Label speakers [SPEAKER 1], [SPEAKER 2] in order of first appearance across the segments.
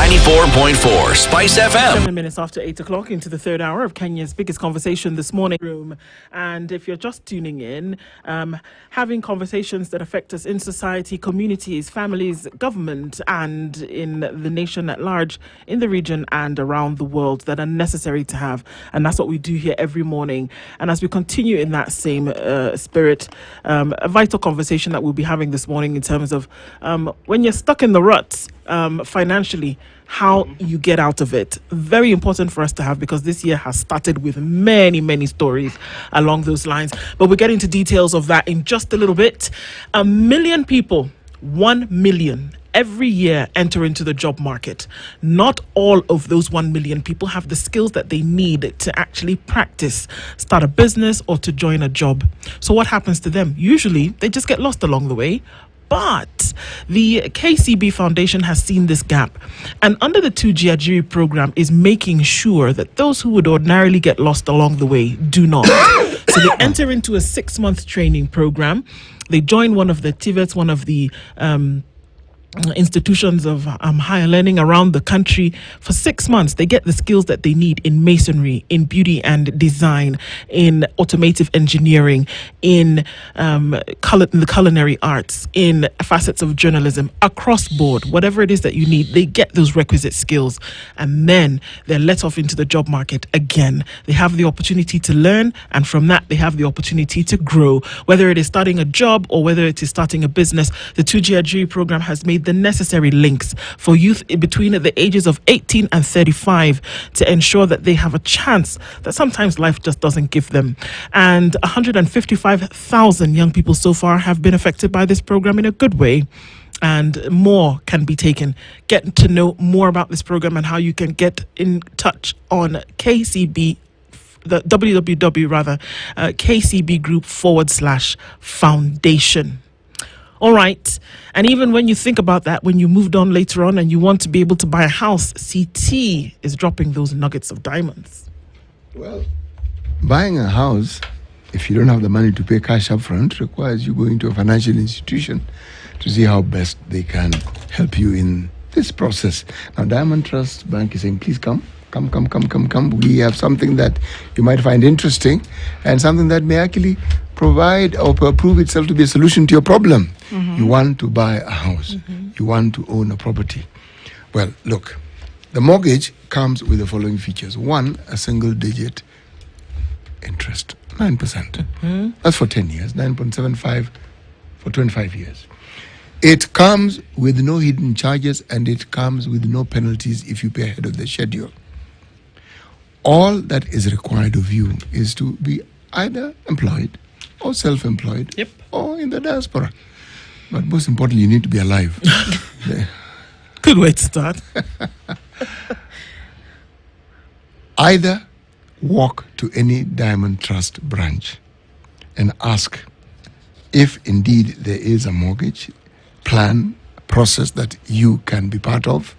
[SPEAKER 1] 94.4 Spice FM.
[SPEAKER 2] 7 minutes after 8 o'clock into the third hour of Kenya's biggest conversation this morning. And if you're just tuning in, having conversations that affect us in society, communities, families, government, and in the nation at large, in the region and around the world that are necessary to have. And that's what we do here every morning. And as we continue in that same spirit, a vital conversation that we'll be having this morning in terms of when you're stuck in the ruts financially, how you get out of it. Very important for us to have, because this year has started with many, many stories along those lines. But we'll get into details of that in just a little bit. 1 million people, 1 million every year enter into the job market. Not all of those 1 million people have the skills that they need to actually practice, start a business, or to join a job. So what happens to them? Usually they just get lost along the way. But the KCB Foundation has seen this gap, and under the 2G Ajiri program is making sure that those who would ordinarily get lost along the way do not. So they enter into a 6-month training program. They join one of the TVETs, one of the institutions of higher learning around the country. For 6 months, they get the skills that they need in masonry, in beauty and design, in automotive engineering, in the culinary arts, in facets of journalism, across board. Whatever it is that you need, they get those requisite skills, and then they're let off into the job market again. They have the opportunity to learn, and from that they have the opportunity to grow. Whether it is starting a job or whether it is starting a business, the 2G Ajiri program has made the necessary links for youth between the ages of 18 and 35 to ensure that they have a chance that sometimes life just doesn't give them. And 155,000 young people so far have been affected by this program in a good way. And more can be taken. Get to know more about this program and how you can get in touch on KCB, the www KCB group /foundation. All right. And even when you think about that, when you moved on later on and you want to be able to buy a house, CT is dropping those nuggets of diamonds.
[SPEAKER 3] Well, buying a house, if you don't have the money to pay cash up front, requires you going to a financial institution to see how best they can help you in this process. Now, Diamond Trust Bank is saying, please come. We have something that you might find interesting and something that may actually provide or prove itself to be a solution to your problem. Mm-hmm. You want to buy a house. Mm-hmm. You want to own a property. Well, look, the mortgage comes with the following features. One, a single digit interest, 9%. Mm-hmm. That's for 10 years, 9.75 for 25 years. It comes with no hidden charges, and it comes with no penalties if you pay ahead of the schedule. All that is required of you is to be either employed or self-employed,
[SPEAKER 2] yep,
[SPEAKER 3] or in the diaspora. But most importantly, you need to be alive.
[SPEAKER 2] Good way to start.
[SPEAKER 3] Either walk to any Diamond Trust branch and ask if indeed there is a mortgage plan process that you can be part of,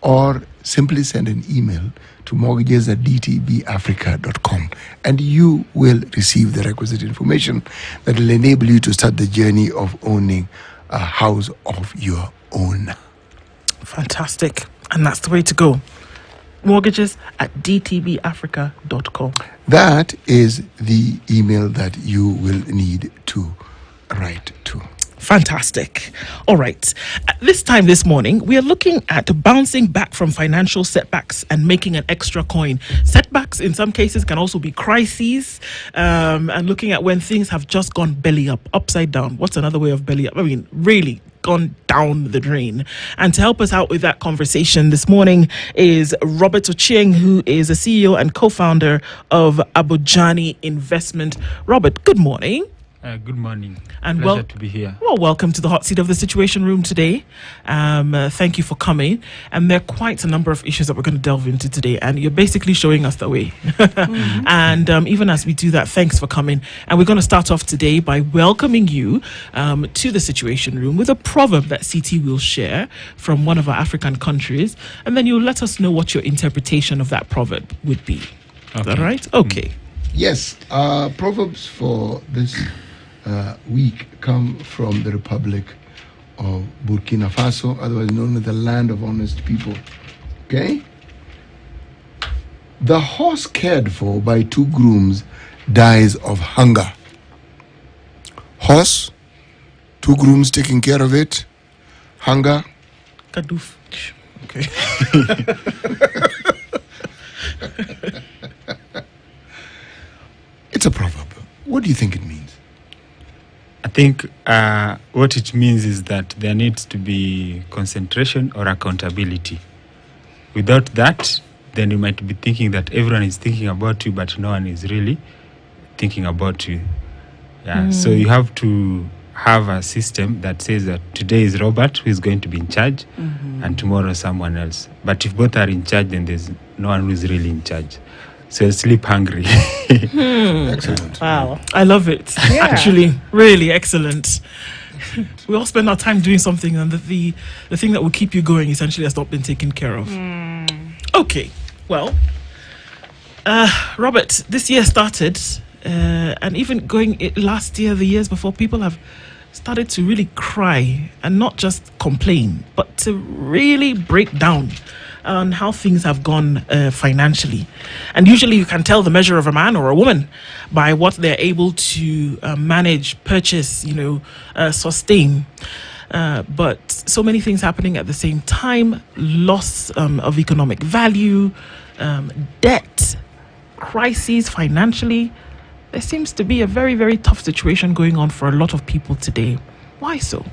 [SPEAKER 3] or simply send an email to mortgages@dtbafrica.com, and you will receive the requisite information that will enable you to start the journey of owning a house of your own.
[SPEAKER 2] Fantastic. And that's the way to go. mortgages@dtbafrica.com.
[SPEAKER 3] That is the email that you will need to write to.
[SPEAKER 2] Fantastic. All right. At this time this morning, we are looking at bouncing back from financial setbacks and making an extra coin. Setbacks in some cases can also be crises, and looking at when things have just gone belly up, upside down. What's another way of belly up? I mean, really gone down the drain. And to help us out with that conversation this morning is Robert Ochieng, who is a CEO and co-founder of Abojani Investment. Robert, good morning.
[SPEAKER 4] Good morning.
[SPEAKER 2] And
[SPEAKER 4] pleasure to be here.
[SPEAKER 2] Well, welcome to the hot seat of the Situation Room today. Thank you for coming. And there are quite a number of issues that we're going to delve into today. And you're basically showing us the way. Mm-hmm. And even as we do that, thanks for coming. And we're going to start off today by welcoming you to the Situation Room with a proverb that CT will share from one of our African countries. And then you'll let us know what your interpretation of that proverb would be. Okay. Is that right? Okay.
[SPEAKER 3] Yes. Proverbs for this week come from the Republic of Burkina Faso, otherwise known as the land of honest people. Okay? The horse cared for by 2 grooms dies of hunger. Horse, 2 grooms taking care of it, hunger.
[SPEAKER 2] Kadoof. Okay.
[SPEAKER 3] It's a proverb. What do you think it means?
[SPEAKER 1] I think what it means is that there needs to be concentration or accountability. Without that, then you might be thinking that everyone is thinking about you, but no one is really thinking about you. Yeah. So you have to have a system that says that today is Robert who is going to be in charge, and tomorrow someone else. But if both are in charge, then there's no one who is really in charge. So you'll sleep hungry.
[SPEAKER 3] Excellent.
[SPEAKER 2] Wow. I love it.
[SPEAKER 4] Yeah.
[SPEAKER 2] Actually, really excellent. We all spend our time doing something, and the thing that will keep you going essentially has not been taken care of. Okay. Well, Robert, this year started, and even going last year, the years before, people have started to really cry and not just complain, but to really break down on how things have gone financially. And usually you can tell the measure of a man or a woman by what they're able to manage, purchase, sustain. But so many things happening at the same time: loss of economic value, debt, crises financially. There seems to be a very, very tough situation going on for a lot of people today. Why so?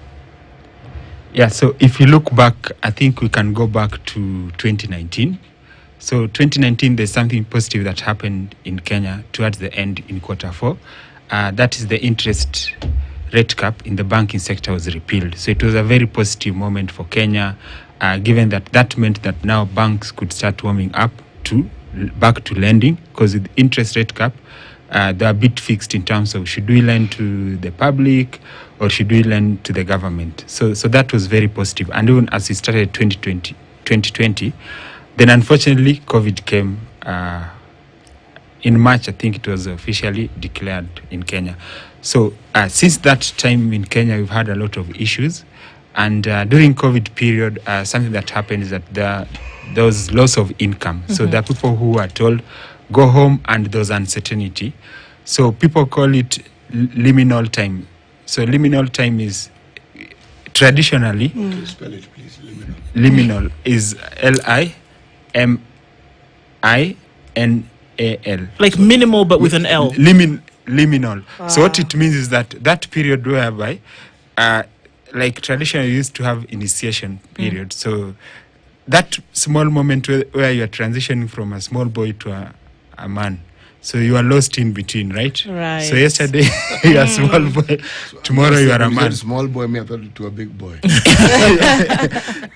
[SPEAKER 1] Yeah, so if you look back, I think we can go back to 2019. So 2019, there's something positive that happened in Kenya towards the end in Q4. That is the interest rate cap in the banking sector was repealed. So it was a very positive moment for Kenya, given that meant that now banks could start warming up back to lending, because with interest rate cap, they're a bit fixed in terms of should we lend to the public or should we lend to the government. So that was very positive. And even as we started 2020, then unfortunately COVID came in March. I think it was officially declared in Kenya. So since that time in Kenya, we've had a lot of issues. And during COVID period, something that happened is that there was loss of income. So there are people who were told, go home, and there was uncertainty. So people call it liminal time. So liminal time is traditionally...
[SPEAKER 3] Spell it, please.
[SPEAKER 1] Liminal is Liminal.
[SPEAKER 2] Like minimal, but with an L.
[SPEAKER 1] Liminal. So what it means is that period whereby, like traditionally used to have initiation period. So that small moment where you are transitioning from a small boy to a man. So you are lost in between, right?
[SPEAKER 4] Right.
[SPEAKER 1] So yesterday you are a small boy, tomorrow you are a man.
[SPEAKER 3] Small boy, me I thought it was a big boy.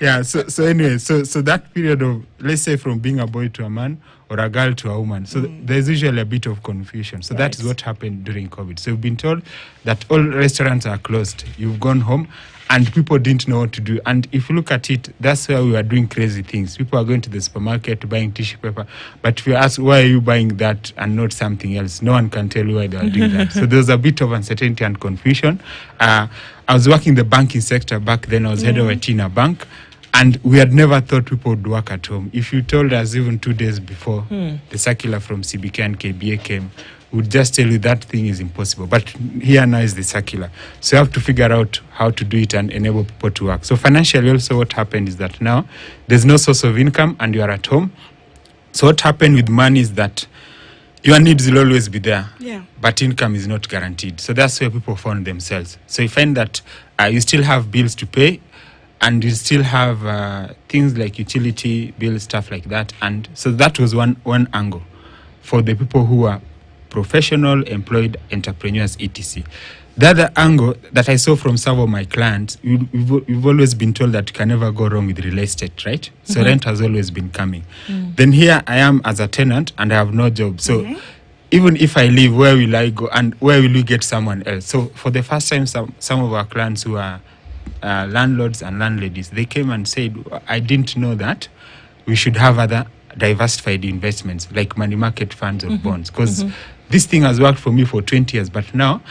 [SPEAKER 1] Yeah. So anyway, so that period of, let's say, from being a boy to a man or a girl to a woman. So there's usually a bit of confusion. So that is what happened during COVID. So you've been told that all restaurants are closed. You've gone home. And people didn't know what to do. And if you look at it, that's where we were doing crazy things. People are going to the supermarket buying tissue paper. But if you ask, why are you buying that and not something else? No one can tell you why they are doing that. So there's a bit of uncertainty and confusion. I was working in the banking sector back then. I was head of IT in a bank. And we had never thought people would work at home. If you told us even 2 days before the circular from CBK and KBA came, would just tell you that thing is impossible. But here now is the circular. So you have to figure out how to do it and enable people to work. So financially also what happened is that now there's no source of income and you are at home. So what happened with money is that your needs will always be there, but income is not guaranteed. So that's where people found themselves. So you find that you still have bills to pay, and you still have things like utility bills, stuff like that. And so that was one angle for the people who are professional, employed entrepreneurs, etc. The other angle that I saw from some of my clients, we've always been told that you can never go wrong with real estate, right? So rent has always been coming. Then here I am as a tenant and I have no job. So even if I leave, where will I go and where will we get someone else? So for the first time, some of our clients who are landlords and landladies, they came and said, I didn't know that we should have other diversified investments like money market funds or bonds, because this thing has worked for me for 20 years, but now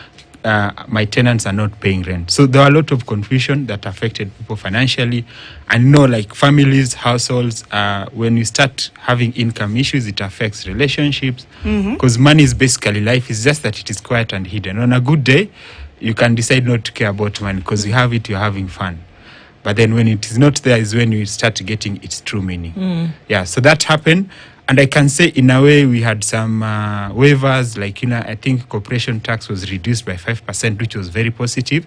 [SPEAKER 1] my tenants are not paying rent. So there were a lot of confusion that affected people financially. And like families, households, when you start having income issues, it affects relationships because money is basically life. It's just that it is quiet and hidden. On a good day, you can decide not to care about money because you have it, you're having fun. But then when it is not there is when you start getting its true meaning. Yeah, so that happened. And I can say in a way we had some waivers, like, I think corporation tax was reduced by 5%, which was very positive.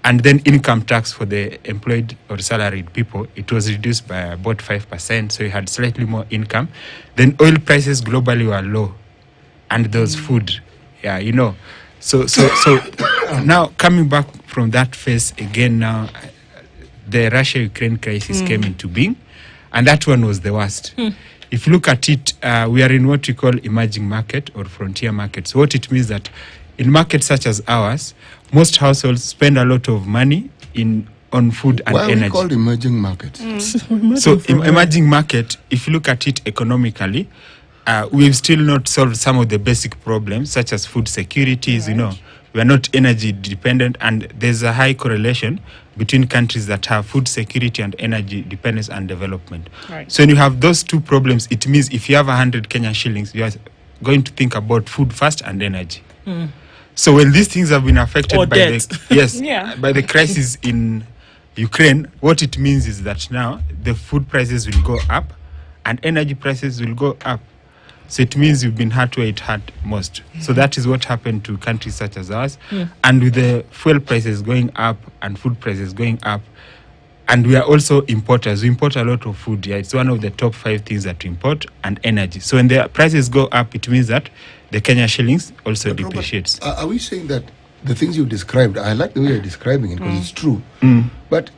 [SPEAKER 1] And then income tax for the employed or salaried people, it was reduced by about 5%. So you had slightly more income. Then oil prices globally were low. And there was food. Yeah, So now coming back from that phase again now, the Russia-Ukraine crisis came into being, and that one was the worst. If you look at it, we are in what we call emerging market or frontier markets. What it means that in markets such as ours, most households spend a lot of money on food and energy.
[SPEAKER 3] Why are we called emerging markets?
[SPEAKER 1] So emerging market, if you look at it economically, we've still not solved some of the basic problems such as food securities. We are not energy dependent, and there's a high correlation between countries that have food security and energy dependence and development.
[SPEAKER 2] Right.
[SPEAKER 1] So when you have those two problems, it means if you have 100 Kenyan shillings, you are going to think about food first and energy. So when these things have been affected
[SPEAKER 2] Or
[SPEAKER 1] by
[SPEAKER 2] debt.
[SPEAKER 1] by the crisis in Ukraine, what it means is that now the food prices will go up and energy prices will go up. So it means you've been hurt where it hurt most. So that is what happened to countries such as ours. And with the fuel prices going up and food prices going up, and we are also importers. We import a lot of food. Yeah, it's one of the top 5 things that we import, and energy. So when the prices go up, it means that the Kenya shillings also depreciates.
[SPEAKER 3] Robert, are we saying that the things you described, I like the way you're describing it because it's true, but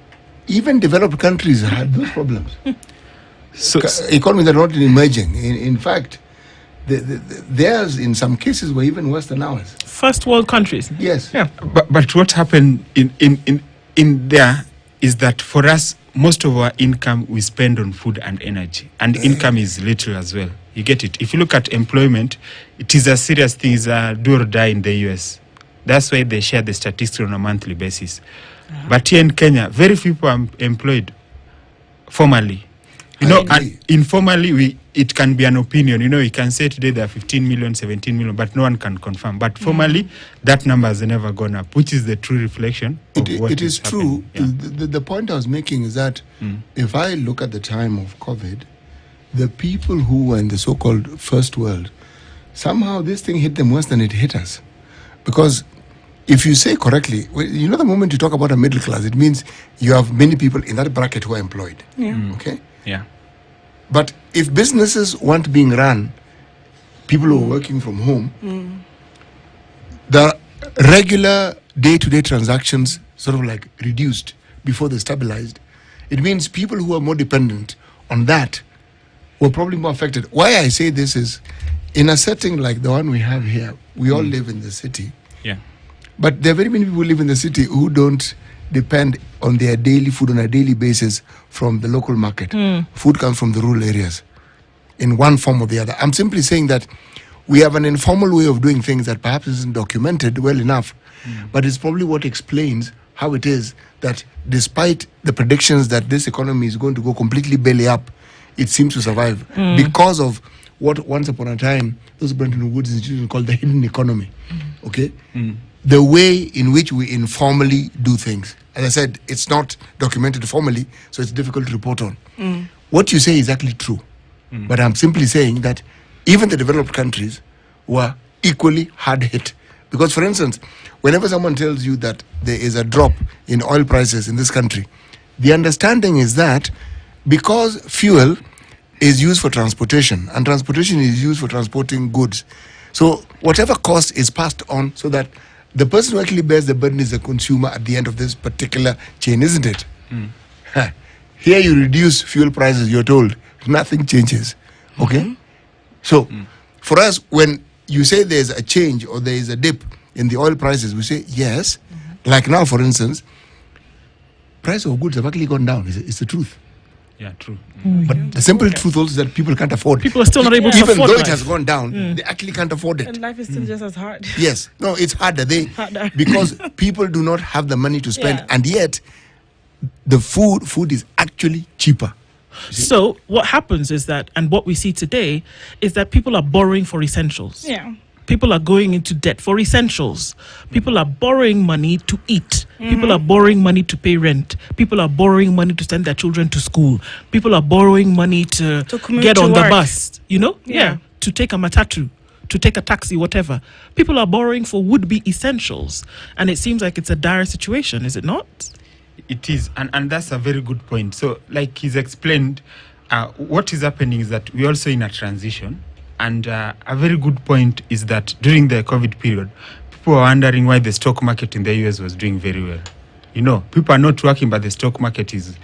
[SPEAKER 3] even developed countries had those problems.
[SPEAKER 1] So
[SPEAKER 3] Economies are not emerging. In fact, theirs in some cases were even worse than ours.
[SPEAKER 2] First world countries.
[SPEAKER 3] Yes.
[SPEAKER 2] Yeah.
[SPEAKER 1] But what happened in there is that for us, most of our income we spend on food and energy, and income is little as well. You get it? If you look at employment, it is a serious thing. It's a do or die in the US. That's why they share the statistics on a monthly basis. But here in Kenya, very few people are employed formally. And informally, it can be an opinion. You can say today there are 15 million, 17 million, but no one can confirm. But formally, that number has never gone up, which is the true reflection of what
[SPEAKER 3] it is true.
[SPEAKER 1] Yeah.
[SPEAKER 3] The point I was making is that if I look at the time of COVID, the people who were in the so-called first world, somehow this thing hit them worse than it hit us. Because if you say correctly, the moment you talk about a middle class, it means you have many people in that bracket who are employed. Okay?
[SPEAKER 1] Yeah.
[SPEAKER 3] But if businesses weren't being run, people who are working from home, the regular day-to-day transactions sort of like reduced before they stabilized. It means people who are more dependent on that were probably more affected. Why I say this is, in a setting like the one we have here, we all live in the city.
[SPEAKER 1] Yeah.
[SPEAKER 3] But there are very many people who live in the city who don't depend on their daily food on a daily basis from the local market. Food comes from the rural areas in one form or the other. I'm simply saying that we have an informal way of doing things that perhaps isn't documented well enough, but it's probably what explains how it is that despite the predictions that this economy is going to go completely belly up, it seems to survive because of what once upon a time those Bretton Woods institutions called the hidden economy. Okay? The way in which we informally do things. As I said, it's not documented formally, so it's difficult to report on. What you say is actually true. But I'm simply saying that even the developed countries were equally hard hit. Because, for instance, whenever someone tells you that there is a drop in oil prices in this country, the understanding is that because fuel is used for transportation, and transportation is used for transporting goods, so whatever cost is passed on so that the person who actually bears the burden is the consumer at the end of this particular chain, isn't it? Here you reduce fuel prices, you're told, nothing changes. Okay? So, for us, when you say there's a change or there is a dip in the oil prices, we say yes. Like now, for instance, price of goods have actually gone down. It's the truth.
[SPEAKER 1] Yeah, true.
[SPEAKER 3] But the simple truth also is that people can't afford.
[SPEAKER 2] People are still not able to
[SPEAKER 3] even
[SPEAKER 2] afford
[SPEAKER 3] though
[SPEAKER 2] life.
[SPEAKER 3] it has gone down, they actually can't afford it.
[SPEAKER 4] And life is still just as hard.
[SPEAKER 3] Yes, no, it's harder.
[SPEAKER 4] Harder.
[SPEAKER 3] Because people do not have the money to spend,
[SPEAKER 4] Yeah.
[SPEAKER 3] and yet the food is actually cheaper.
[SPEAKER 2] So what happens is that, and what we see today, is that people are borrowing for essentials.
[SPEAKER 4] Yeah.
[SPEAKER 2] People are going into debt for essentials. People are borrowing money to eat. People are borrowing money to pay rent. People are borrowing money to send their children to school. People are borrowing money to
[SPEAKER 4] commute
[SPEAKER 2] get
[SPEAKER 4] to
[SPEAKER 2] on the
[SPEAKER 4] work.
[SPEAKER 2] bus,
[SPEAKER 4] Yeah.
[SPEAKER 2] to take a matatu, to take a taxi, whatever. People are borrowing for would-be essentials. And it seems like it's a dire situation, is it not?
[SPEAKER 1] It is, and that's a very good point. So, like he's explained, what is happening is that we're also in a transition. And a very good point is that during the COVID period, people were wondering why the stock market in the US was doing very well. People are not working, but the stock market is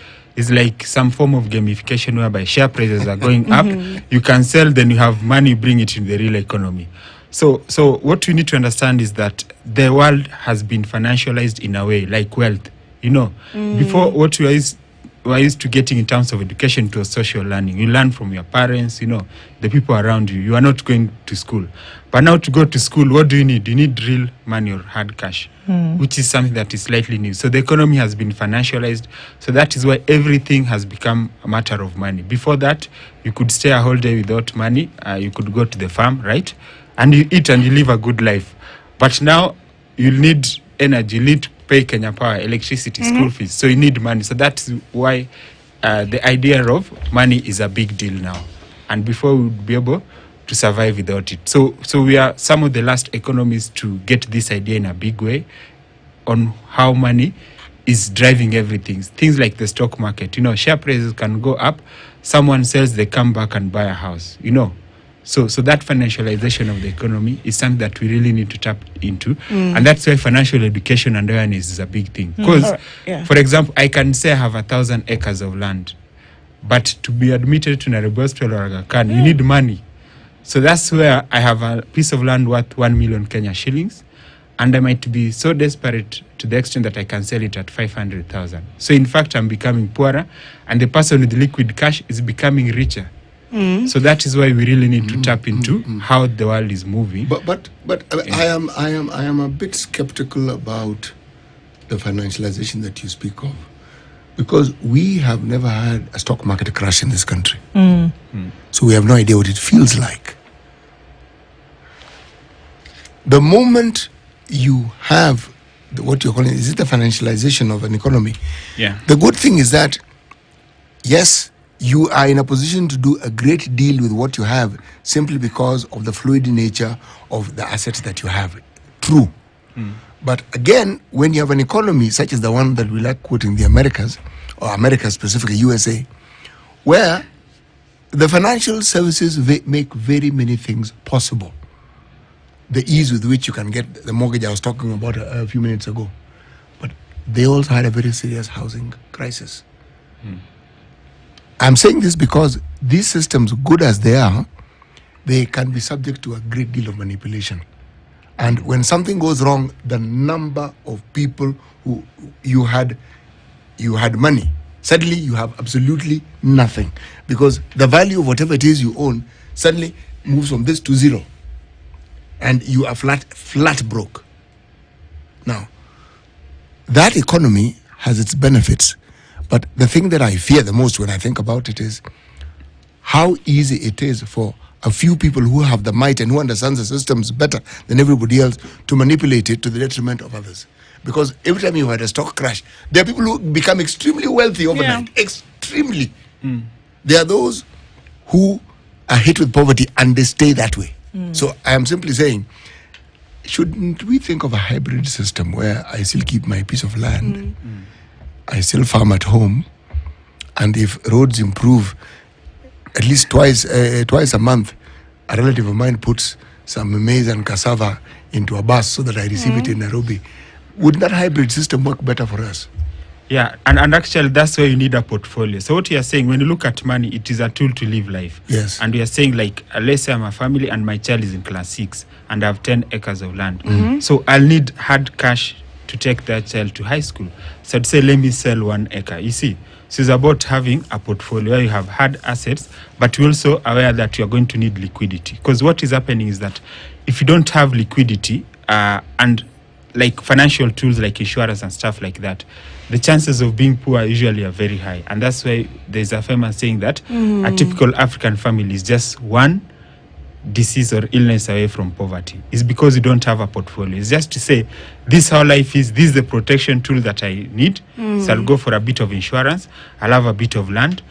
[SPEAKER 1] like some form of gamification whereby share prices are going up. You can sell, then you have money, bring it in the real economy. So what we need to understand is that the world has been financialized in a way, like wealth. Before, what we are used to getting in terms of education to a social learning. You learn from your parents, the people around you. You are not going to school. But now to go to school, what do you need? You need real money or hard cash, which is something that is slightly new. So the economy has been financialized. So that is why everything has become a matter of money. Before that, you could stay a whole day without money. You could go to the farm, right? And you eat and you live a good life. But now you'll need energy. You need to pay Kenya Power, electricity, school fees. So you need money. So that's why the idea of money is a big deal now. And before we would be able to survive without it. So we are some of the last economies to get this idea in a big way on how money is driving everything. Things like the stock market. Share prices can go up. Someone sells, they come back and buy a house. So that financialization of the economy is something that we really need to tap into. And that's why financial education and awareness is a big thing. Because, for example, I can say I have 1,000 acres of land, but to be admitted to Nairobi Hospital or Aga Khan, you need money. So that's where I have a piece of land worth 1 million Kenya shillings, and I might be so desperate to the extent that I can sell it at 500,000. So in fact, I'm becoming poorer, and the person with liquid cash is becoming richer. So that is why we really need to tap into how the world is moving.
[SPEAKER 3] But I am a bit skeptical about the financialization that you speak of, because we have never had a stock market crash in this country. So we have no idea what it feels like. The moment you have what you're calling, is it the financialization of an economy?
[SPEAKER 1] Yeah.
[SPEAKER 3] The good thing is that, yes, you are in a position to do a great deal with what you have simply because of the fluid nature of the assets that you have. True. But again, when you have an economy such as the one that we like quoting, the Americas, or America specifically, USA, where the financial services make very many things possible. The ease with which you can get the mortgage I was talking about a few minutes ago. But they also had a very serious housing crisis. I'm saying this because these systems, good as they are, they can be subject to a great deal of manipulation. And when something goes wrong, the number of people who you had money, suddenly you have absolutely nothing, because the value of whatever it is you own suddenly moves from this to zero, and you are flat broke. Now, that economy has its benefits. But the thing that I fear the most when I think about it is how easy it is for a few people who have the might and who understand the systems better than everybody else to manipulate it to the detriment of others. Because every time you had a stock crash, there are people who become extremely wealthy overnight.
[SPEAKER 4] Yeah.
[SPEAKER 3] Extremely. There are those who are hit with poverty and they stay that way. So I am simply saying, shouldn't we think of a hybrid system where I still keep my piece of land, I still farm at home, and if roads improve, at least twice a month, a relative of mine puts some maize and cassava into a bus so that I receive it in Nairobi. Wouldn't that hybrid system work better for us?
[SPEAKER 1] Yeah, and actually that's why you need a portfolio. So what you are saying, when you look at money, it is a tool to live life.
[SPEAKER 3] Yes.
[SPEAKER 1] And we are saying, like, let's say I'm a family and my child is in class 6 and I have 10 acres of land. So I'll need hard cash to take that child to high school. So I'd say, let me sell 1 acre. You see? So it's about having a portfolio where you have hard assets, but you're also aware that you're going to need liquidity. Because what is happening is that if you don't have liquidity and like financial tools like insurance and stuff like that, the chances of being poor usually are very high. And that's why there's a famous saying that a typical African family is just one disease or illness away from poverty. It's because you don't have a portfolio. It's just to say, this is how life is, this is the protection tool that I need. So I'll go for a bit of insurance, I'll have a bit of land,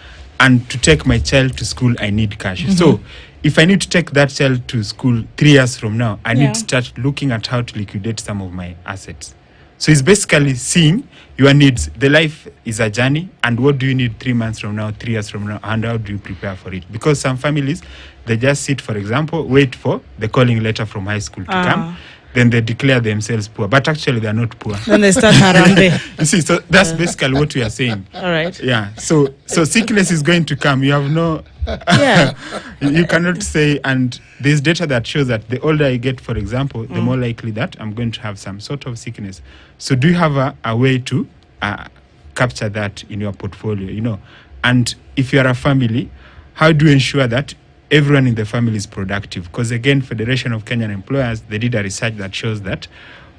[SPEAKER 1] and to take my child to school, I need cash. So if I need to take that child to school 3 years from now, I need to start looking at how to liquidate some of my assets. So it's basically seeing your needs. The life is a journey, and what do you need 3 months from now, 3 years from now, and how do you prepare for it? Because some families, they just sit, for example, wait for the calling letter from high school to come, then they declare themselves poor, but actually they are not poor.
[SPEAKER 4] Then they start harambe.
[SPEAKER 1] You see, so that's basically what we are saying.
[SPEAKER 4] All right.
[SPEAKER 1] Yeah. So sickness is going to come. You have no.
[SPEAKER 4] Yeah.
[SPEAKER 1] You cannot say, and there's data that shows that the older I get, for example, the more likely that I'm going to have some sort of sickness. So do you have a way to capture that in your portfolio, you know? And if you are a family, how do you ensure that everyone in the family is productive? Because again, Federation of Kenyan Employers, they did a research that shows that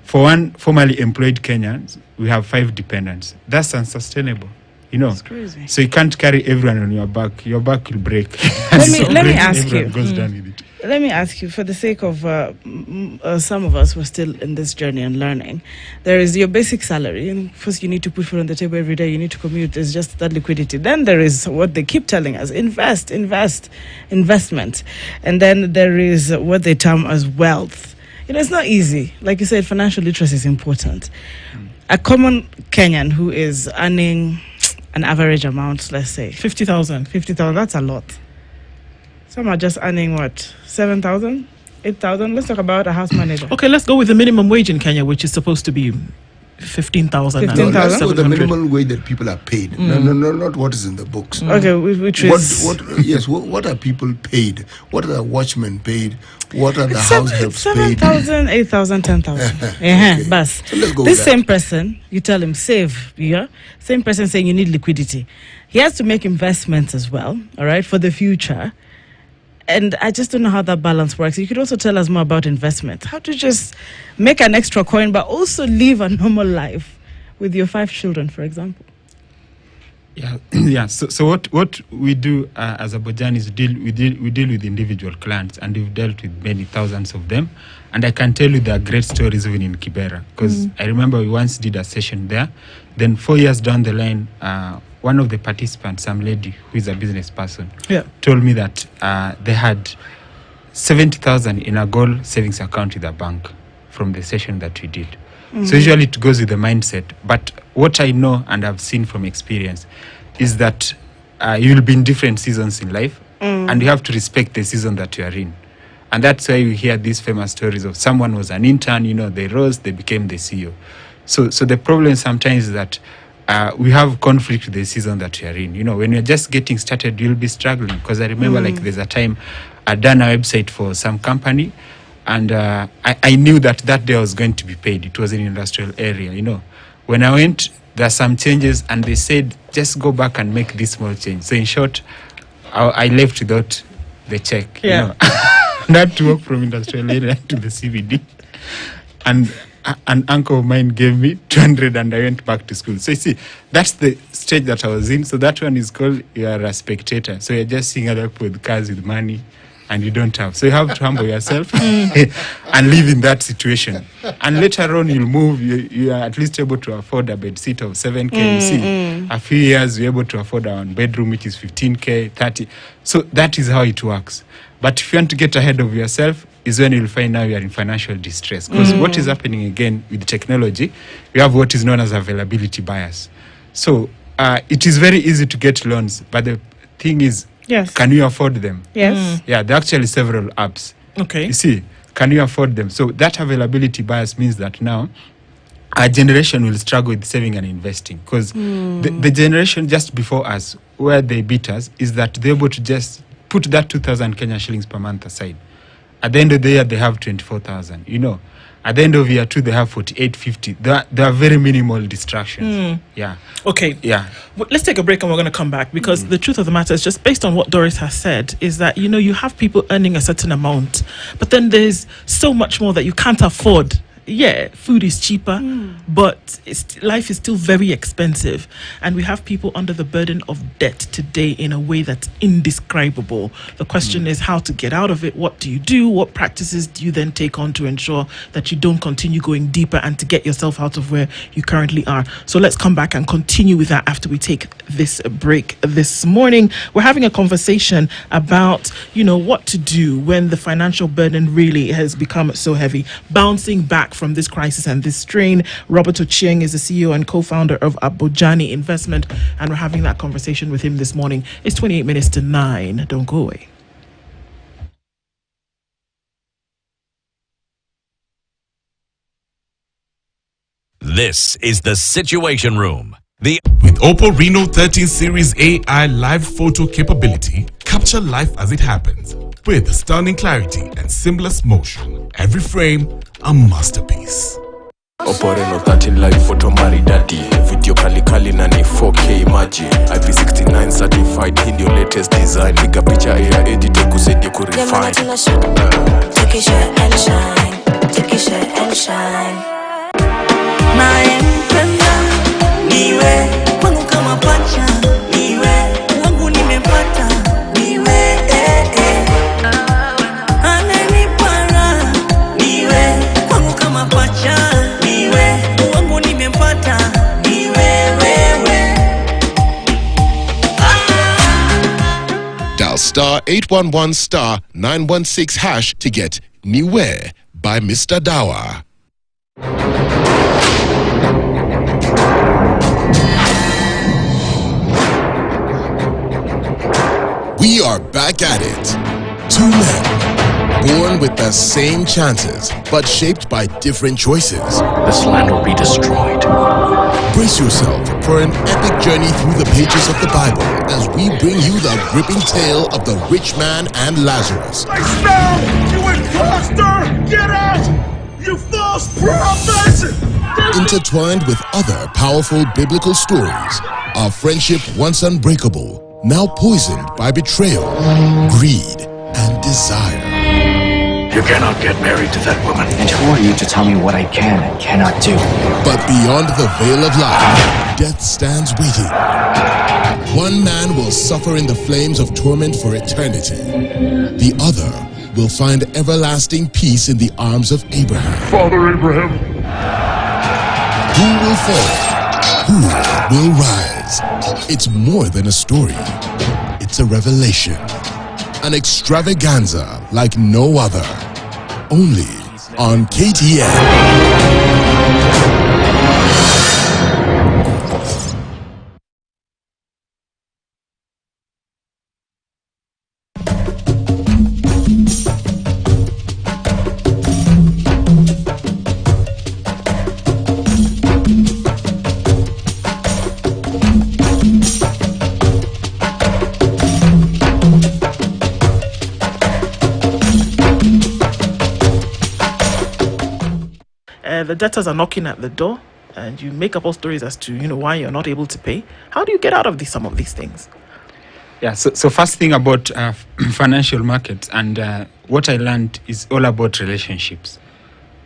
[SPEAKER 1] for one formally employed Kenyans, we have 5 dependents. That's unsustainable. You know,
[SPEAKER 4] That's crazy.
[SPEAKER 1] so you can't carry everyone on your back. Your back will break.
[SPEAKER 4] Let me ask you.
[SPEAKER 1] Everyone goes down with it.
[SPEAKER 4] Let me ask you, for the sake of some of us who are still in this journey and learning, there is your basic salary. And first, you need to put food on the table every day. You need to commute. There's just that liquidity. Then there is what they keep telling us: investment. And then there is what they term as wealth. You know, it's not easy. Like you said, financial literacy is important. A common Kenyan who is earning an average amount, let's say
[SPEAKER 2] 50,000.
[SPEAKER 4] 50,000, that's a lot. Some are just earning what, 7,000, 8,000. Let's talk about a house manager.
[SPEAKER 2] Okay, let's go with the minimum wage in Kenya, which is supposed to be 15,000.
[SPEAKER 4] 15,000.
[SPEAKER 3] Let's go the minimum wage that people are paid. No, not what is in the books.
[SPEAKER 4] Okay, which is
[SPEAKER 3] What are people paid? What are the watchmen paid? What are the house helps paid?
[SPEAKER 4] 7,000, 8,000, 10,000.
[SPEAKER 3] Okay.
[SPEAKER 4] Bus.
[SPEAKER 3] So let's go
[SPEAKER 4] This
[SPEAKER 3] with that.
[SPEAKER 4] same person, you tell him save, yeah? Same person saying you need liquidity. He has to make investments as well, all right, for the future. And I just don't know how that balance works. You could also tell us more about investment. How to just make an extra coin, but also live a normal life with your 5 children, for example.
[SPEAKER 1] Yeah, yeah. So what we do as a Bojan is we deal with individual clients, and we've dealt with many thousands of them. And I can tell you there are great stories even in Kibera, because I remember we once did a session there. Then 4 years down the line, one of the participants, some lady who is a business person, told me that they had 70,000 in a gold savings account with a bank from the session that we did. So usually it goes with the mindset. But what I know and I've seen from experience is that you'll be in different seasons in life, and you have to respect the season that you are in. And that's why you hear these famous stories of someone was an intern, you know, they rose, they became the CEO. So the problem sometimes is that we have conflict with the season that we are in. You know, when you're just getting started, you'll be struggling. Because I remember like there's a time I'd done a website for some company, and I knew that day I was going to be paid. It was in an industrial area, you know. When I went, there are some changes, and they said, just go back and make this small change. So in short, I left without the check, you know. And I had to walk from industrial area to the CBD. And an uncle of mine gave me 200 and I went back to school. So you see, that's the stage that I was in. So that one is called, you are a spectator. So you're just seeing other people with cars, with money, and you don't have. So you have to humble yourself and live in that situation. And later on you'll move, you are at least able to afford a bed seat of 7K. You see, a few years you're able to afford a one bedroom, which is 15K, 30. So that is how it works. But if you want to get ahead of yourself, is when you'll find now you are in financial distress. Because what is happening again with technology, we have what is known as availability bias. So it is very easy to get loans, but the thing is, can you afford them?
[SPEAKER 4] Yes.
[SPEAKER 1] Yeah, there are actually several apps.
[SPEAKER 2] Okay.
[SPEAKER 1] You see, can you afford them? So that availability bias means that now our generation will struggle with saving and investing. Because the generation just before us, where they beat us, is that they're able to just put that 2,000 Kenya shillings per month aside. At the end of the year, they have 24,000, you know. At the end of year 2, they have 4850. There are very minimal distractions. Yeah.
[SPEAKER 2] Okay.
[SPEAKER 1] Yeah.
[SPEAKER 2] Let's take a break and we're going to come back, because the truth of the matter is, just based on what Doris has said, is that, you have people earning a certain amount, but then there's so much more that you can't afford. Yeah, food is cheaper, but life is still very expensive. And we have people under the burden of debt today in a way that's indescribable. The question is how to get out of it. What do you do? What practices do you then take on to ensure that you don't continue going deeper and to get yourself out of where you currently are? So let's come back and continue with that after we take this break this morning. We're having a conversation about, what to do when the financial burden really has become so heavy. Bouncing back from this crisis and this strain. Robert Ochieng is the CEO and co-founder of Abojani Investment, and we're having that conversation with him this morning. It's 28 minutes to 9. Don't go away.
[SPEAKER 5] This is the Situation Room.
[SPEAKER 6] With Oppo Reno 13 Series AI live photo capability, capture life as it happens with stunning clarity and seamless motion. Every frame a masterpiece.
[SPEAKER 7] Oppo Reno 13 live photo maridadi, video kali na ni 4K maji, IP69 certified, hii ndio latest design, piga picha ya edit kusaidia kurefine. Take a shot and shine, take a shot and shine. Niwe wangu kama pacha, niwe wangu nimepata, niwe ananipara, niwe wangu kama pacha, niwe wangu nimepata, niwe wewe.
[SPEAKER 8] Dial star 811 star 916 hash to get Niwe by Mr. Dawa. We are back at it. Two men, born with the same chances, but shaped by different choices.
[SPEAKER 7] This land will be destroyed.
[SPEAKER 8] Brace yourself for an epic journey through the pages of the Bible as we bring you the gripping tale of the rich man and Lazarus.
[SPEAKER 9] Stop! You imposter! Get out! You false prophet!
[SPEAKER 8] Intertwined with other powerful biblical stories, our friendship once unbreakable, now poisoned by betrayal, greed, and desire.
[SPEAKER 7] You cannot get married to that woman.
[SPEAKER 10] And who are you to tell me what I can and cannot do?
[SPEAKER 8] But beyond the veil of life, death stands waiting. One man will suffer in the flames of torment for eternity. The other will find everlasting peace in the arms of Abraham.
[SPEAKER 9] Father Abraham.
[SPEAKER 8] Who will fall? Who will rise? It's more than a story. It's a revelation. An extravaganza like no other. Only on KTN.
[SPEAKER 2] The debtors are knocking at the door, and you make up all stories as to why you're not able to pay. How do you get out of some of these things?
[SPEAKER 1] Yeah, so first thing about financial markets and what I learned is all about relationships.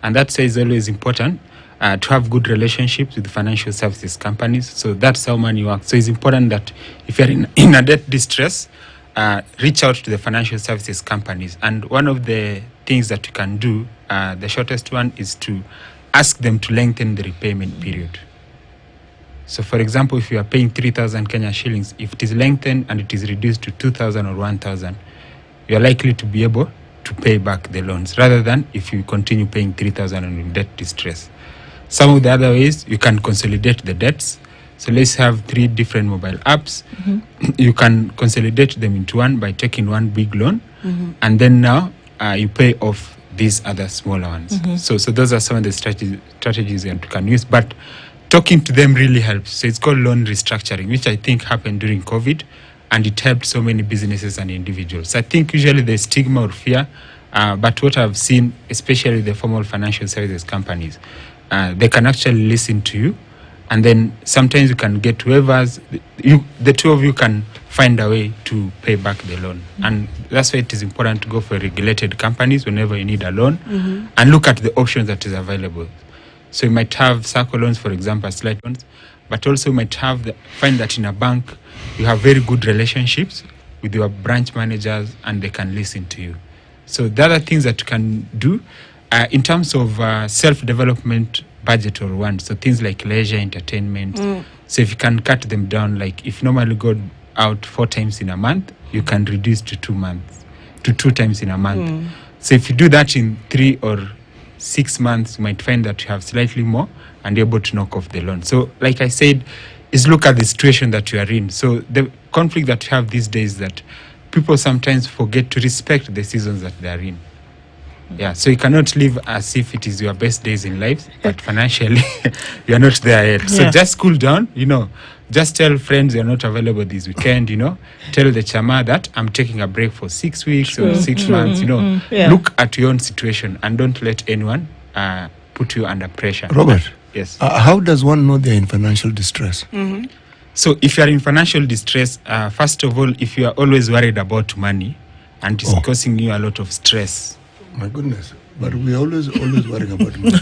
[SPEAKER 1] And that's why it's always important to have good relationships with financial services companies. So that's how money works. So it's important that if you're in a debt distress, reach out to the financial services companies. And one of the things that you can do, the shortest one, is to ask them to lengthen the repayment period. So for example, if you are paying 3,000 Kenya shillings, if it is lengthened and it is reduced to 2,000 or 1,000, you are likely to be able to pay back the loans, rather than if you continue paying 3,000 and in debt distress. Some of the other ways, you can consolidate the debts. So let's have 3 different mobile apps. You can consolidate them into one by taking one big loan, and then now you pay off these other smaller ones. So those are some of the strategies that you can use. But talking to them really helps. So it's called loan restructuring, which I think happened during COVID, and it helped so many businesses and individuals. I think usually the stigma or fear But what I've seen, especially the formal financial services companies, they can actually listen to you, and then sometimes you can get waivers. The two of you can find a way to pay back the loan. And that's why it is important to go for regulated companies whenever you need a loan and look at the options that is available. So you might have circle loans, for example, slight loans, but also you might find that in a bank you have very good relationships with your branch managers and they can listen to you. So the other things that you can do in terms of self-development budget or one, so things like leisure, entertainment. So if you can cut them down, like if you normally go out 4 times in a month, you can reduce to 2 times in a month. So if you do that in 3 or 6 months, you might find that you have slightly more and you're able to knock off the loan. So like I said, is look at the situation that you are in. So the conflict that you have these days, that people sometimes forget to respect the seasons that they are in. Yeah, so you cannot live as if it is your best days in life, but financially you are not there yet. So just cool down, just tell friends you're not available this weekend, tell the chama that I'm taking a break for 6 weeks or 6 months, Look at your own situation and don't let anyone put you under pressure.
[SPEAKER 3] Robert,
[SPEAKER 1] yes.
[SPEAKER 3] How does one know they're in financial distress?
[SPEAKER 1] So if you're in financial distress, first of all, if you are always worried about money and it's causing you a lot of stress.
[SPEAKER 3] My goodness. But we're always worrying about money.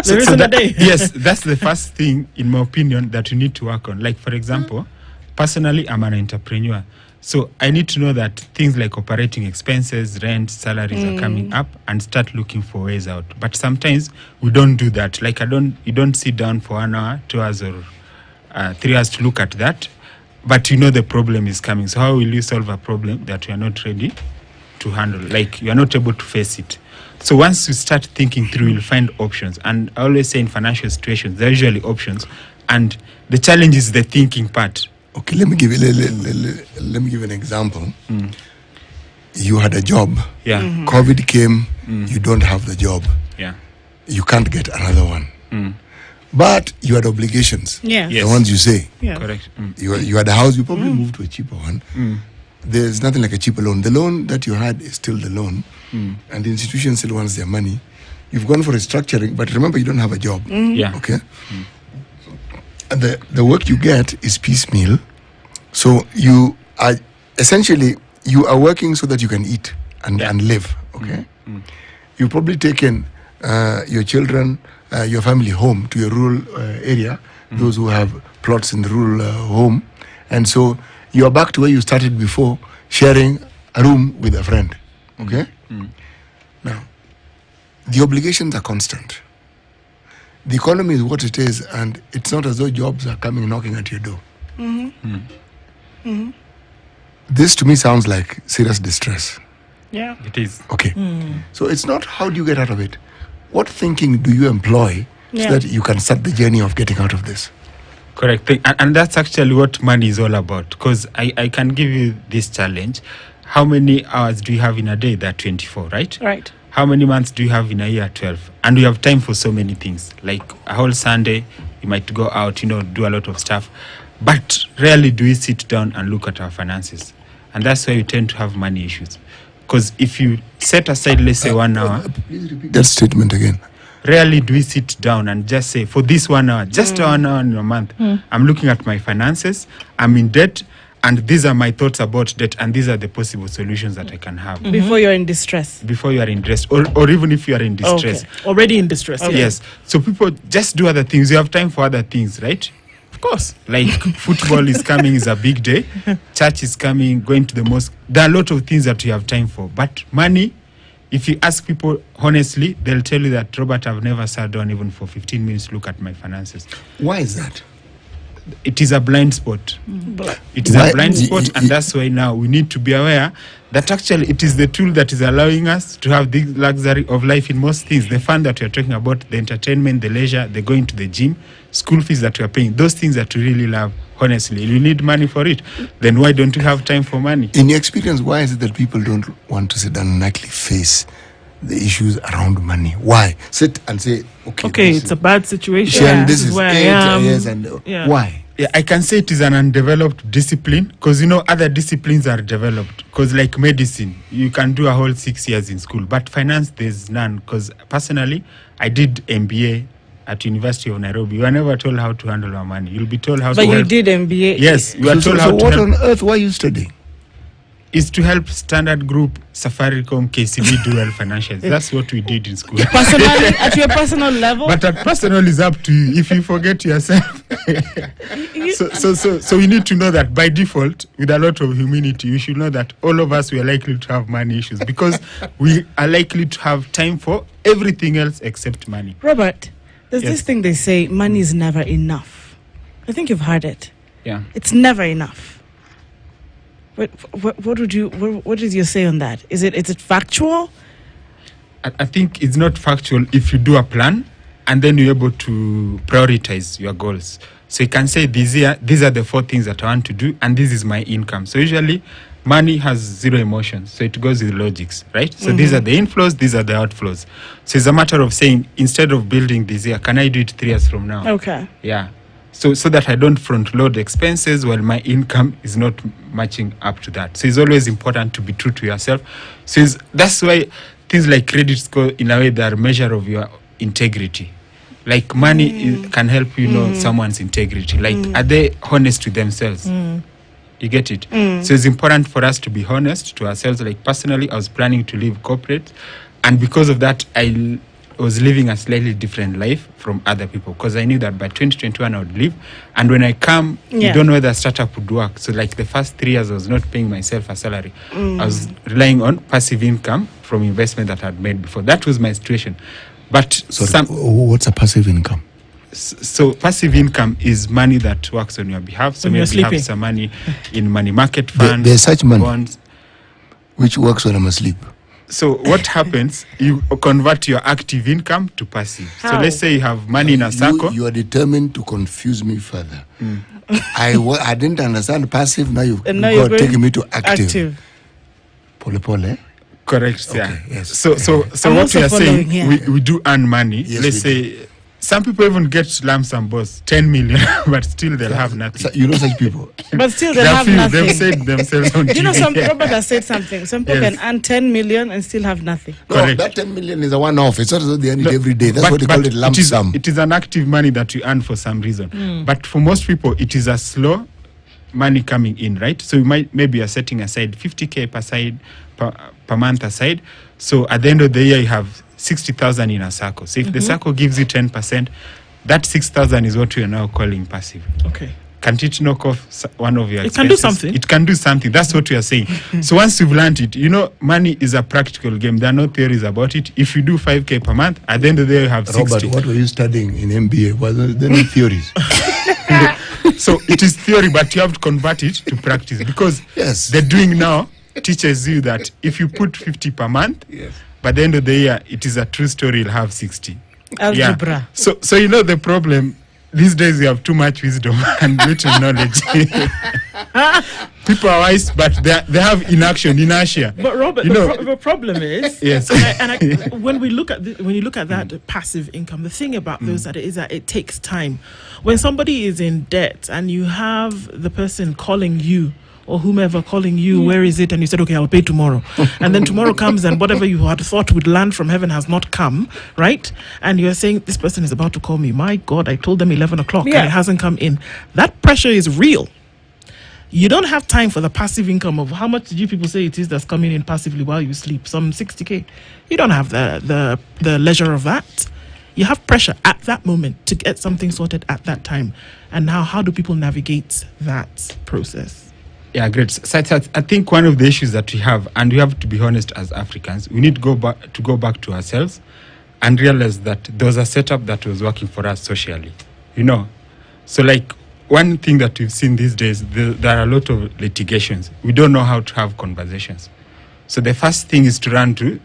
[SPEAKER 2] There isn't a day.
[SPEAKER 1] Yes, that's the first thing, in my opinion, that you need to work on. Like, for example, personally, I'm an entrepreneur. So I need to know that things like operating expenses, rent, salaries are coming up and start looking for ways out. But sometimes we don't do that. Like, you don't sit down for 1 hour, 2 hours, or 3 hours to look at that. But the problem is coming. So how will you solve a problem that you are not ready to handle? Like, you are not able to face it. So once you start thinking through, you'll find options. And I always say in financial situations, there are usually options. And the challenge is the thinking part.
[SPEAKER 3] Okay, let me give you an example. You had a job.
[SPEAKER 1] Yeah.
[SPEAKER 3] COVID came. You don't have the job.
[SPEAKER 1] Yeah.
[SPEAKER 3] You can't get another one. But you had obligations.
[SPEAKER 4] Yes.
[SPEAKER 3] The ones you say.
[SPEAKER 4] Yeah.
[SPEAKER 1] Correct.
[SPEAKER 3] You had a house. You probably moved to a cheaper one. There's nothing like a cheaper loan. The loan that you had is still the loan. And the institution still wants their money. You've gone for restructuring, but remember, you don't have a job.
[SPEAKER 1] Yeah.
[SPEAKER 3] Okay? And the work you get is piecemeal. So you are essentially, you are working so that you can eat and live. Okay? You've probably taken your children, your family home to a rural area, those who have plots in the rural home. And so you are back to where you started before, sharing a room with a friend. Okay? Now, the obligations are constant. The economy is what it is, and it's not as though jobs are coming knocking at your door. This to me sounds like serious distress.
[SPEAKER 2] Yeah.
[SPEAKER 1] It is.
[SPEAKER 3] Okay. So it's not how do you get out of it. What thinking do you employ so that you can start the journey of getting out of this?
[SPEAKER 1] Correct. And that's actually what money is all about. Because I can give you this challenge. How many hours do you have in a day? That 24, right?
[SPEAKER 2] Right.
[SPEAKER 1] How many months do you have in a year? 12. And we have time for so many things. Like a whole Sunday, you might go out, do a lot of stuff. But rarely do we sit down and look at our finances. And that's why you tend to have money issues. Because if you set aside, let's say 1 hour.
[SPEAKER 3] Please repeat that statement again.
[SPEAKER 1] Rarely do we sit down and just say, for this 1 hour, just 1 hour in a month, I'm looking at my finances, I'm in debt, and these are my thoughts about debt, and these are the possible solutions that I can have.
[SPEAKER 4] Before you're in distress.
[SPEAKER 1] Before you are in distress, or even if you are in distress.
[SPEAKER 2] Okay. Already in distress.
[SPEAKER 4] Okay.
[SPEAKER 1] Yes. So people just do other things. You have time for other things, right?
[SPEAKER 2] Of course.
[SPEAKER 1] Like football is coming, is a big day. Church is coming, going to the mosque. There are a lot of things that you have time for. But money, if you ask people honestly, they'll tell you that, Robert, I've never sat down even for 15 minutes to look at my finances.
[SPEAKER 3] Why is that?
[SPEAKER 1] It is a blind spot. It is a blind spot, and that's why now we need to be aware that actually it is the tool that is allowing us to have the luxury of life in most things. The fun that we are talking about, the entertainment, the leisure, the going to the gym, school fees that we are paying, those things that we really love, honestly. You need money for it. Then why don't you have time for money?
[SPEAKER 3] In your experience, why is it that people don't want to sit down and actually face the issues around money? Why? Sit and say, okay,
[SPEAKER 2] it's a bad situation.
[SPEAKER 3] This is where I am. Yes, and why?
[SPEAKER 1] Yeah, I can say it is an undeveloped discipline because, you know, other disciplines are developed. Because like medicine, you can do a whole 6 years in school. But finance, there's none. Because personally, I did MBA at University of Nairobi. You are never told how to handle our money. You'll be told how to
[SPEAKER 4] But you
[SPEAKER 1] help.
[SPEAKER 4] did MBA.
[SPEAKER 1] Yes, you are told how to
[SPEAKER 3] what
[SPEAKER 1] help.
[SPEAKER 3] on earth were you studying?
[SPEAKER 1] Is to help Standard Group, Safaricom, KCB do well financials. That's what we did in school.
[SPEAKER 4] Personally, at your personal level?
[SPEAKER 1] But at personal is up to you. If you forget yourself. So we need to know that by default, with a lot of humility, we should know that all of us, we are likely to have money issues because we are likely to have time for everything else except money.
[SPEAKER 4] Robert, there's
[SPEAKER 1] Yes.
[SPEAKER 4] this thing they say, money is never enough. I think you've heard it.
[SPEAKER 1] Yeah.
[SPEAKER 4] It's never enough. What is your say on that? Is it factual?
[SPEAKER 1] I think it's not factual if you do a plan and then you're able to prioritize your goals. So you can say these are the 4 things that I want to do and this is my income. So usually money has 0 emotions. So it goes with logics, right? So these are the inflows, these are the outflows. So it's a matter of saying, instead of building this year, can I do it 3 years from now?
[SPEAKER 4] Okay.
[SPEAKER 1] Yeah. So that I don't front load expenses while my income is not matching up to that. So it's always important to be true to yourself. So that's why things like credit score, in a way, they are a measure of your integrity. Like money can help you know someone's integrity. Like, are they honest with themselves? You get it? So it's important for us to be honest to ourselves. Like personally, I was planning to leave corporate. And because of that, I was living a slightly different life from other people because I knew that by 2021 I would leave. And when I come, you don't know whether a startup would work. So like the first 3 years, I was not paying myself a salary. I was relying on passive income from investment that I had made before. That was my situation. But
[SPEAKER 3] what's a passive income?
[SPEAKER 1] So passive income is money that works on your behalf. So
[SPEAKER 2] When you're
[SPEAKER 1] maybe you have
[SPEAKER 2] sleeping.
[SPEAKER 1] some money in money market funds.
[SPEAKER 3] There's such money
[SPEAKER 1] bonds.
[SPEAKER 3] which works when I'm asleep.
[SPEAKER 1] So what happens, you convert your active income to passive. So
[SPEAKER 4] How?
[SPEAKER 1] let's say you have money in a circle.
[SPEAKER 3] You are determined to confuse me further. I didn't understand passive. Now you've
[SPEAKER 4] And now you're going
[SPEAKER 3] taking me to active.
[SPEAKER 4] active.
[SPEAKER 3] Pole pole.
[SPEAKER 1] Correct.
[SPEAKER 3] Okay,
[SPEAKER 1] Yeah.
[SPEAKER 3] yes.
[SPEAKER 1] So
[SPEAKER 4] I'm
[SPEAKER 1] what
[SPEAKER 4] also
[SPEAKER 1] we are saying,
[SPEAKER 4] following here.
[SPEAKER 1] we do earn money.
[SPEAKER 3] Yes,
[SPEAKER 1] Let's
[SPEAKER 3] we
[SPEAKER 1] say some people even get lump sum boss 10 million, but still they'll have nothing.
[SPEAKER 3] You know such people.
[SPEAKER 4] But still, they
[SPEAKER 1] There are
[SPEAKER 4] have
[SPEAKER 1] few,
[SPEAKER 4] nothing.
[SPEAKER 1] they've said themselves on
[SPEAKER 4] You know,
[SPEAKER 1] TV.
[SPEAKER 4] Robert has said something. Some people
[SPEAKER 1] Yes.
[SPEAKER 4] can earn 10 million and still have nothing.
[SPEAKER 3] No,
[SPEAKER 1] Correct.
[SPEAKER 3] that 10 million is a one-off. It's not as though they earn it
[SPEAKER 1] No,
[SPEAKER 3] every day. That's
[SPEAKER 1] but-
[SPEAKER 3] what they call
[SPEAKER 1] but
[SPEAKER 3] it lump sum.
[SPEAKER 1] It is an active money that you earn for some reason. But for most people, it is a slow money coming in, right? So maybe you're setting aside 50K per month aside. So at the end of the year, you have 60,000 in a circle. So if the circle gives you 10%, that 6,000 is what we are now calling passive.
[SPEAKER 2] Okay.
[SPEAKER 1] Can't it knock off one of your
[SPEAKER 2] It can do
[SPEAKER 1] expenses?
[SPEAKER 2] something.
[SPEAKER 1] It can do something. That's what we are saying. So once you've learned it, you know, money is a practical game. There are no theories about it. If you do 5K per month, at the end of the day, you have 60.
[SPEAKER 3] Robert, what were you studying in MBA? Was there no theories?
[SPEAKER 1] So it is theory, but you have to convert it to practice because
[SPEAKER 3] Yes.
[SPEAKER 1] the doing now teaches you that if you put 50 per month, by the end of the year, it is a true story, you'll have 60.
[SPEAKER 4] Algebra.
[SPEAKER 1] So you know the problem, these days we have too much wisdom and little knowledge. People are wise, but they have inertia.
[SPEAKER 2] But Robert,
[SPEAKER 1] You know-
[SPEAKER 2] the problem is,
[SPEAKER 1] Yes.
[SPEAKER 2] when you look at that passive income, the thing about those that is that it takes time. When somebody is in debt and you have the person calling you or whomever calling you, where is it? And you said, okay, I'll pay tomorrow. And then tomorrow comes and whatever you had thought would land from heaven has not come, right? And you're saying, this person is about to call me. My God, I told them 11 o'clock and it hasn't come in. That pressure is real. You don't have time for the passive income of how much did you people say it is that's coming in passively while you sleep? Some 60K. You don't have the leisure of that. You have pressure at that moment to get something sorted at that time. And now how do people navigate that process?
[SPEAKER 1] Yeah, great. So I think one of the issues that we have, and we have to be honest as Africans, we need to go back to ourselves and realize that there was a setup that was working for us socially. You know, so like one thing that we've seen these days, there are a lot of litigations. We don't know how to have conversations. So the first thing is to run to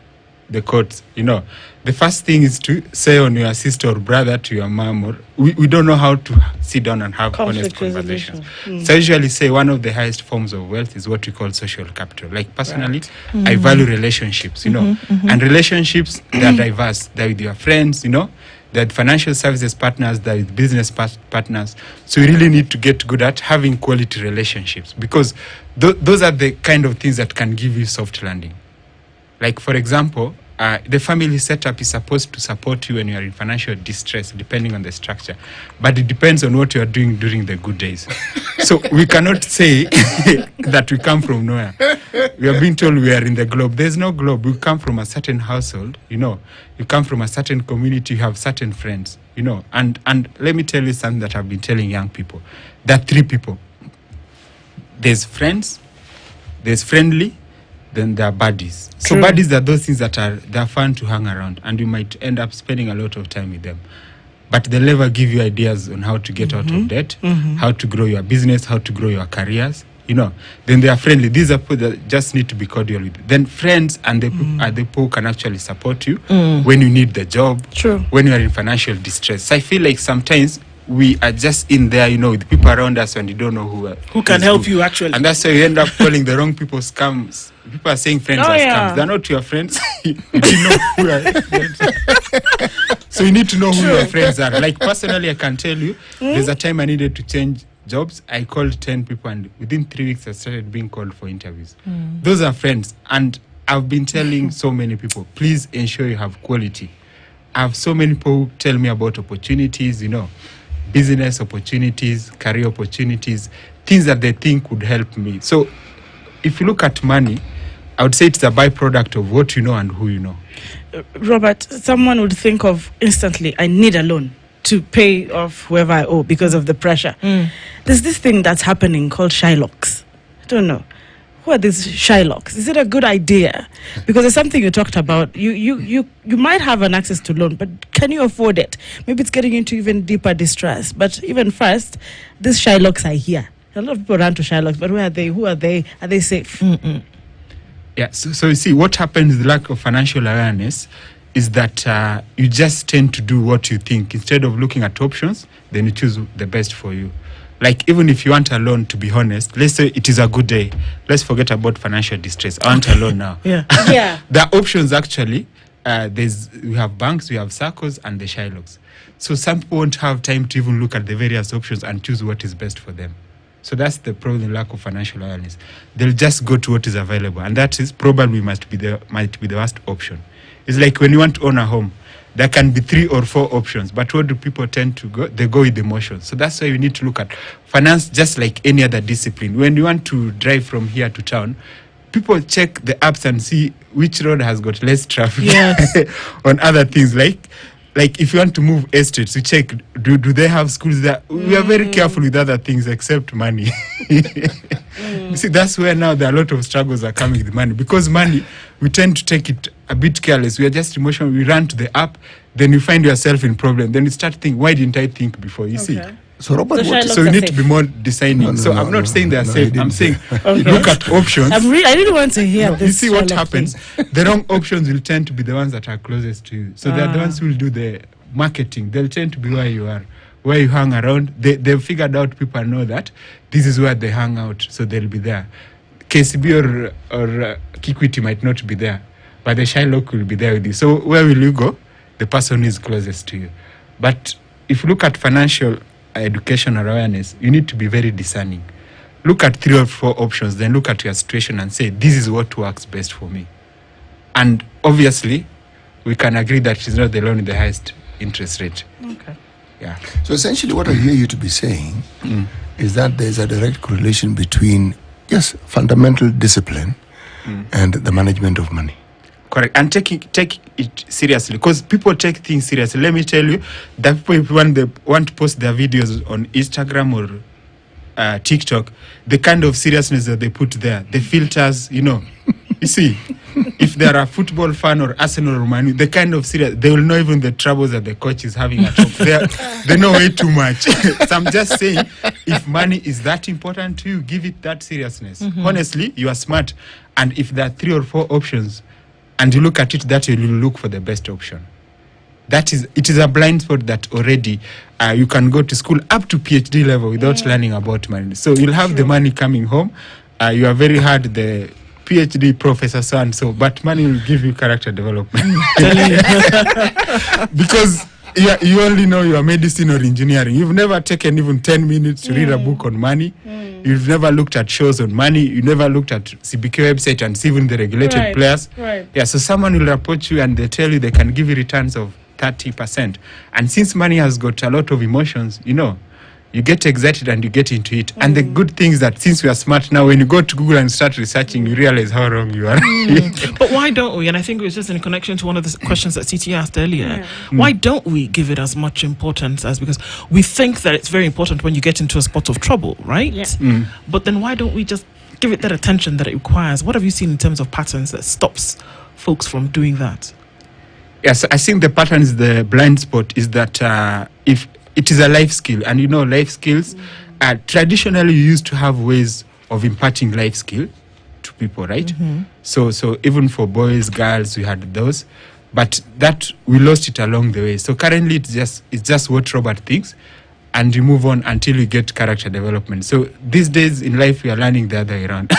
[SPEAKER 1] the courts. You know, the first thing is to say on your sister or brother to your mom, or we don't know how to sit down and have honest conversations. So I usually say one of the highest forms of wealth is what we call social capital. Like personally, I value relationships, you know, and relationships, they are diverse. They're with your friends, you know, they're financial services partners, they're with business partners. So you really need to get good at having quality relationships, because those are the kind of things that can give you soft landing. Like, for example, the family setup is supposed to support you when you are in financial distress, depending on the structure. But it depends on what you are doing during the good days. So we cannot say that we come from nowhere. We are being told we are in the globe. There's no globe. We come from a certain household, you know. You come from a certain community, you have certain friends, you know. And let me tell you something that I've been telling young people. There are three people. There's friends, there's friendly, then there are buddies. So buddies are those things that they're fun to hang around, and you might end up spending a lot of time with them. But they'll never give you ideas on how to get out of debt, how to grow your business, how to grow your careers, you know. Then they are friendly. These are people that just need to be cordial with. Then friends and the people who can actually support you when you need the job, when you are in financial distress. So I feel like sometimes we are just in there, you know, with people around us, and you don't know who
[SPEAKER 2] can help you actually.
[SPEAKER 1] And that's why you end up calling the wrong people scams. People are saying friends are scams. They're not your friends. You didn't know who are. So you need to know who your friends are. Like, personally, I can tell you, there's a time I needed to change jobs. I called 10 people, and within 3 weeks, I started being called for interviews. Those are friends. And I've been telling so many people, please ensure you have quality. I have so many people who tell me about opportunities, you know, business opportunities, career opportunities, things that they think would help me. So if you look at money, I would say it's a byproduct of what you know and who you know.
[SPEAKER 4] Robert, someone would think of instantly, I need a loan to pay off whoever I owe because of the pressure. There's this thing that's happening called Shylocks. I don't know. Who are these Shylocks? Is it a good idea? Because it's something you talked about. You might have an access to loan, but can you afford it? Maybe it's getting into even deeper distress. But even first, these Shylocks are here. A lot of people run to Shylocks, but where are they? Who are they? Are they safe?
[SPEAKER 1] Yeah, so you see, what happens, the lack of financial awareness, is that you just tend to do what you think. Instead of looking at options, then you choose the best for you. Like, even if you want a loan, to be honest, let's say it is a good day. Let's forget about financial distress. I want a loan now.
[SPEAKER 4] Yeah.
[SPEAKER 1] There are options, actually. We have banks, we have circles, and the Shylocks. So some people won't have time to even look at the various options and choose what is best for them. So that's the problem, lack of financial awareness. They'll just go to what is available, and that is probably might be the worst option. It's like when you want to own a home, there can be 3 or 4 options, but what do people tend to go? They go with emotions. So that's why you need to look at finance just like any other discipline. When you want to drive from here to town, people check the apps and see which road has got less traffic.
[SPEAKER 2] Yes.
[SPEAKER 1] On other things, like if you want to move estates, you check, do they have schools there? We are very careful with other things except money. You see, that's where now there are a lot of struggles are coming with money. Because money, we tend to take it a bit careless. We are just emotional. We run to the app, then you find yourself in problem. Then you start thinking, why didn't I think before? You see?
[SPEAKER 3] So Robert,
[SPEAKER 4] So
[SPEAKER 1] So you need to be more discerning. I'm not saying they're safe. I'm saying
[SPEAKER 4] Okay.
[SPEAKER 1] look at options.
[SPEAKER 4] I really want to hear
[SPEAKER 1] No,
[SPEAKER 4] this.
[SPEAKER 1] you see what
[SPEAKER 4] Shylock
[SPEAKER 1] happens?
[SPEAKER 4] thing.
[SPEAKER 1] The wrong options will tend to be the ones that are closest to you. So they're the ones who will do the marketing. They'll tend to be where you are, where you hang around. They've figured out, people know that this is where they hang out, so they'll be there. KCB or Kikwiti might not be there, but the Shylock will be there with you. So where will you go? The person who is closest to you. But if you look at financial education or awareness, you need to be very discerning. Look at 3 or 4 options, then look at your situation and say, this is what works best for me. And obviously, we can agree that it's not the loan with the highest interest rate.
[SPEAKER 4] Okay.
[SPEAKER 1] Yeah.
[SPEAKER 3] So essentially what I hear you to be saying is that there's a direct correlation between, yes, fundamental discipline and the management of money.
[SPEAKER 1] Correct. And take it seriously, because people take things seriously. Let me tell you, that people, when they want to post their videos on Instagram or TikTok, the kind of seriousness that they put there, the filters, you know. You see, if they're a football fan or Arsenal or Man U, the kind of serious, they will know even the troubles that the coach is having at home. They know way too much. So I'm just saying, if money is that important to you, give it that seriousness. Honestly, you are smart. And if there are 3 or 4 options, and you look at it, that you will look for the best option. It is a blind spot that already you can go to school up to PhD level without learning about money. So you'll have the money coming home. You are very hard, the PhD professor so and so, but money will give you character development. Because Yeah, you only know your medicine or engineering. You've never taken even 10 minutes to read a book on money. You've never looked at shows on money. You never looked at CBK website and see even the regulated players.
[SPEAKER 4] Right.
[SPEAKER 1] Yeah, so someone will approach you and they tell you they can give you returns of 30%. And since money has got a lot of emotions, you get excited and you get into it. And the good thing is that since we are smart now, when you go to Google and start researching, you realize how wrong you are.
[SPEAKER 2] But why don't we? And I think it was just in connection to one of the questions that CT asked earlier. Why don't we give it as much importance as, because we think that it's very important when you get into a spot of trouble, right?
[SPEAKER 4] Yeah.
[SPEAKER 2] But then why don't we just give it that attention that it requires? What have you seen in terms of patterns that stops folks from doing that?
[SPEAKER 1] Yes, I think the pattern is the blind spot is that if it is a life skill, and life skills, traditionally you used to have ways of imparting life skill to people, right? So even for boys, girls, we had those, but that we lost it along the way. So currently it's just what Robert thinks, and you move on until you get character development. So these days in life we are learning the other way around.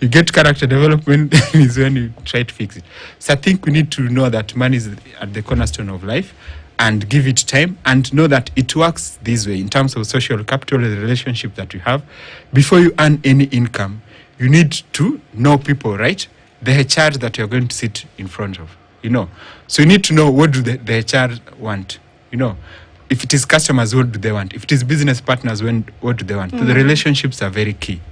[SPEAKER 1] You get character development is when you try to fix it. So I think we need to know that money is at the cornerstone of life, and give it time, and know that it works this way in terms of social capital, the relationship that you have. Before you earn any income, you need to know people, right? The HR that you're going to sit in front of, So you need to know, what do the HR want, If it is customers, what do they want? If it is business partners, what do they want? So the relationships are very key,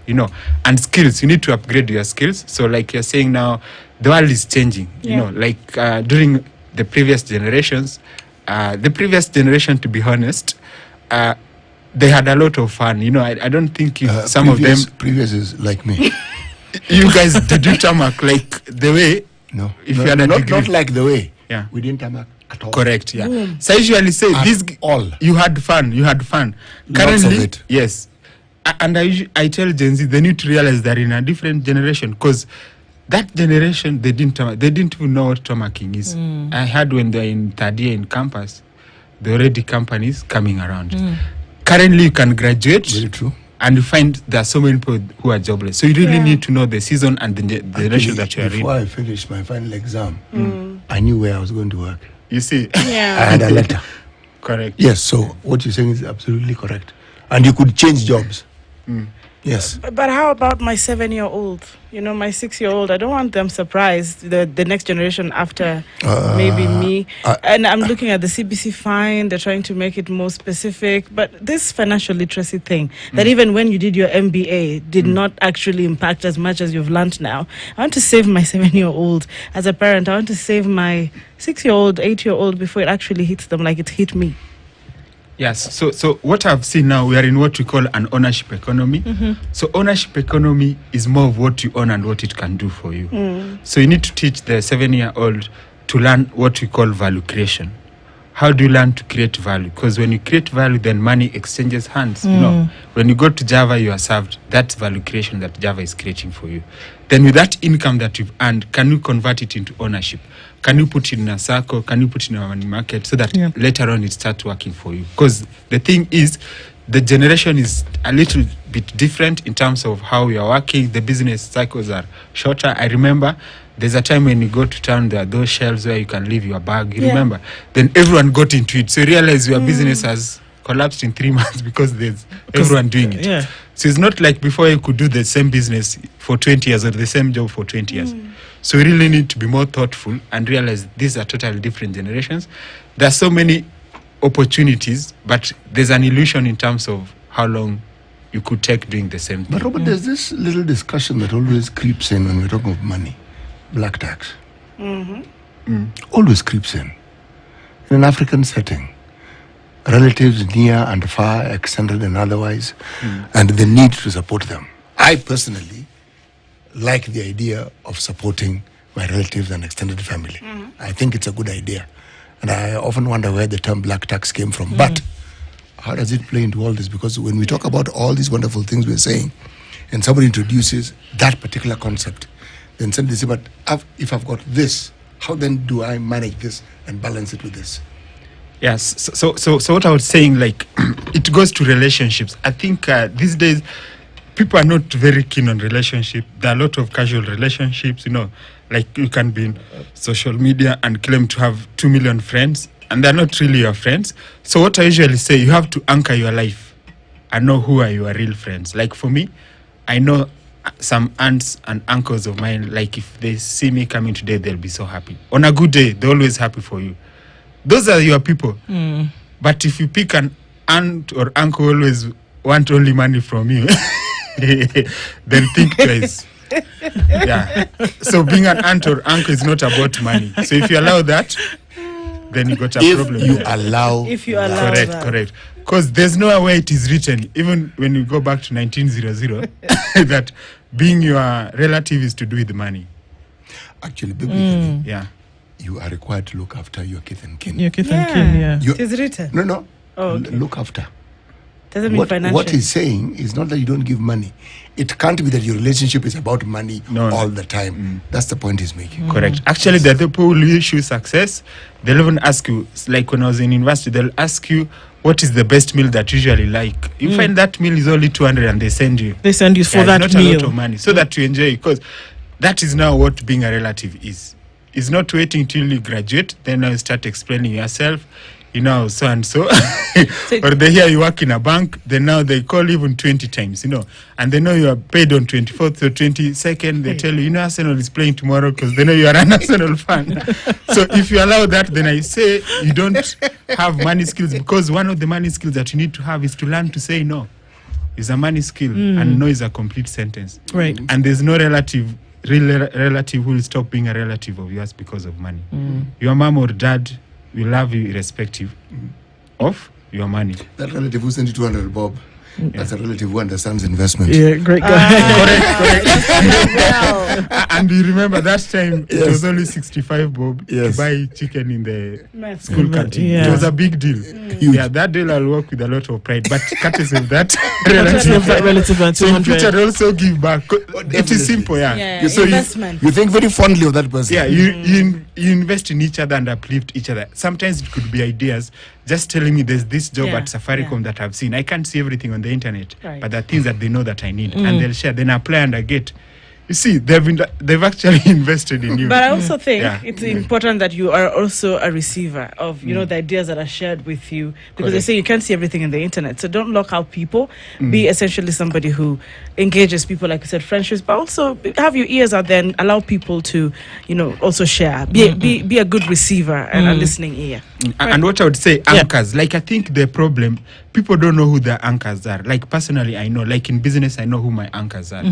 [SPEAKER 1] And skills, you need to upgrade your skills. So like you're saying now, the world is changing, like during the previous generations, to be honest, they had a lot of fun. I don't think some of them...
[SPEAKER 3] Previous is like me.
[SPEAKER 1] You guys, did you tarmac like the way?
[SPEAKER 3] No.
[SPEAKER 1] If you had a degree.
[SPEAKER 3] Not like the way.
[SPEAKER 1] Yeah.
[SPEAKER 3] We didn't tarmac at all.
[SPEAKER 1] Correct, yeah. So I usually say,
[SPEAKER 3] all.
[SPEAKER 1] You had fun.
[SPEAKER 3] Lots of it.
[SPEAKER 1] Yes. And I tell Gen Z, they need to realize they're in a different generation, because that generation, they didn't even know what tarmacking is. I heard when they're in third year in campus, there are already companies coming around. Currently, you can graduate.
[SPEAKER 3] Very true.
[SPEAKER 1] And you find there are so many people who are jobless. So you really need to know the season and the generation that you are in.
[SPEAKER 3] Before I finished my final exam, I knew where I was going to work.
[SPEAKER 1] You see?
[SPEAKER 4] Yeah.
[SPEAKER 3] I had a letter.
[SPEAKER 1] Correct.
[SPEAKER 3] Yes, so what you're saying is absolutely correct. And you could change jobs. Yes.
[SPEAKER 4] But how about my 7-year-old? My 6-year-old. I don't want them surprised, the next generation after maybe me. And I'm looking at the CBC fine. They're trying to make it more specific. But this financial literacy thing, that even when you did your MBA, did not actually impact as much as you've learned now. I want to save my 7-year-old. As a parent, I want to save my 6-year-old, 8-year-old before it actually hits them like it hit me.
[SPEAKER 1] Yes, so what I've seen now, we are in what we call an ownership economy. So ownership economy is more of what you own and what it can do for you. So you need to teach the 7-year-old to learn what we call value creation. How do you learn to create value? Because when you create value, then money exchanges hands. When you go to Java, you are served. That's value creation that Java is creating for you. Then with that income that you've earned, can you convert it into ownership? Can you put it in a circle? Can you put it in a money market so that later on it starts working for you? Because the thing is, the generation is a little bit different in terms of how we are working. The business cycles are shorter. I remember there's a time when you go to town, there are those shelves where you can leave your bag. You remember? Then everyone got into it. So you realize your business has collapsed in 3 months because there's everyone doing it.
[SPEAKER 2] Yeah.
[SPEAKER 1] So it's not like before you could do the same business for 20 years or the same job for 20 years. So we really need to be more thoughtful and realize these are totally different generations. There are so many opportunities, but there's an illusion in terms of how long you could take doing the same thing.
[SPEAKER 3] But Robert, there's this little discussion that always creeps in when we're talking of money. Black tax. Always creeps in an African setting. Relatives near and far, extended and otherwise, and the need to support them. I personally like the idea of supporting my relatives and extended family. I think it's a good idea. And I often wonder where the term black tax came from. But how does it play into all this? Because when we talk about all these wonderful things we're saying, and somebody introduces that particular concept, then suddenly say, but if I've got this, how then do I manage this and balance it with this?
[SPEAKER 1] Yes. So what I was saying, like, it goes to relationships. I think these days, people are not very keen on relationship. There are a lot of casual relationships, like you can be in social media and claim to have 2 million friends. and they're not really your friends. So what I usually say, you have to anchor your life and know who are your real friends. Like for me, I know some aunts and uncles of mine, like if they see me coming today, they'll be so happy. On a good day, they're always happy for you. Those are your people. But if you pick an aunt or uncle who always want only money from you, then think twice. Yeah. So being an aunt or uncle is not about money. So if you allow that, then you got a problem.
[SPEAKER 4] If you allow
[SPEAKER 1] correct. Because there's nowhere where it is written, even when you go back to 1900, that being your relative is to do with money.
[SPEAKER 3] Actually, biblically,
[SPEAKER 1] yeah,
[SPEAKER 3] you are required to look after your kith and kin.
[SPEAKER 2] Your kith and kin, yeah.
[SPEAKER 4] It is written.
[SPEAKER 3] No.
[SPEAKER 4] Oh, okay.
[SPEAKER 3] Look after.
[SPEAKER 4] Doesn't mean financial.
[SPEAKER 3] What he's saying is not that you don't give money. It can't be that your relationship is about money all the time. That's the point he's making.
[SPEAKER 1] Correct. Actually, the people who issue success, they'll even ask you, like when I was in university, they'll ask you, what is the best meal that you usually like? You find that meal is only 200 and they send you.
[SPEAKER 2] They send you for that
[SPEAKER 1] not
[SPEAKER 2] meal.
[SPEAKER 1] A lot of money. So that you enjoy, because that is now what being a relative is. It's not waiting till you graduate, then now you start explaining yourself, you know, so and so. Or they hear you work in a bank, then now they call even 20 times, you know, and they know you are paid on 24th or 22nd. They tell you, Arsenal is playing tomorrow because they know you are an Arsenal fan. So if you allow that, then I say you don't have money skills, because one of the money skills that you need to have is to learn to say no. It's a money skill, and no is a complete sentence.
[SPEAKER 2] Right.
[SPEAKER 1] And there's no relative who will stop being a relative of yours because of money. Your mom or dad will love you irrespective of your money.
[SPEAKER 3] That relative who sent you 200 bob, that's a relative who understands investment.
[SPEAKER 2] Yeah, great guy.
[SPEAKER 1] Correct. And you remember that time it was only 65 bob to buy chicken in the school canteen.
[SPEAKER 2] Yeah.
[SPEAKER 1] It was a big deal. Yeah, that deal I'll work with a lot of pride, but courtesy of that relative
[SPEAKER 2] and
[SPEAKER 1] so in future also give back. It is simple,
[SPEAKER 3] So
[SPEAKER 4] investment.
[SPEAKER 3] You think very fondly of that person.
[SPEAKER 1] Yeah, you invest in each other and uplift each other. Sometimes it could be ideas. Just telling me there's this job at Safaricom that I've seen. I can't see everything on the internet, but there are things that they know that I need, and they'll share. Then I apply and I get. You see, they've actually invested in you.
[SPEAKER 4] But I also think it's important that you are also a receiver of, you know, the ideas that are shared with you, because they say you can't see everything in the internet. So don't lock out people. Be essentially somebody who engages people, like you said, friendships, but also have your ears out there and allow people to, you know, also share. Be a good receiver and a listening ear.
[SPEAKER 1] And what I would say, anchors. Like, I think the problem, people don't know who their anchors are. Like, personally, I know. Like, in business, I know who my anchors are.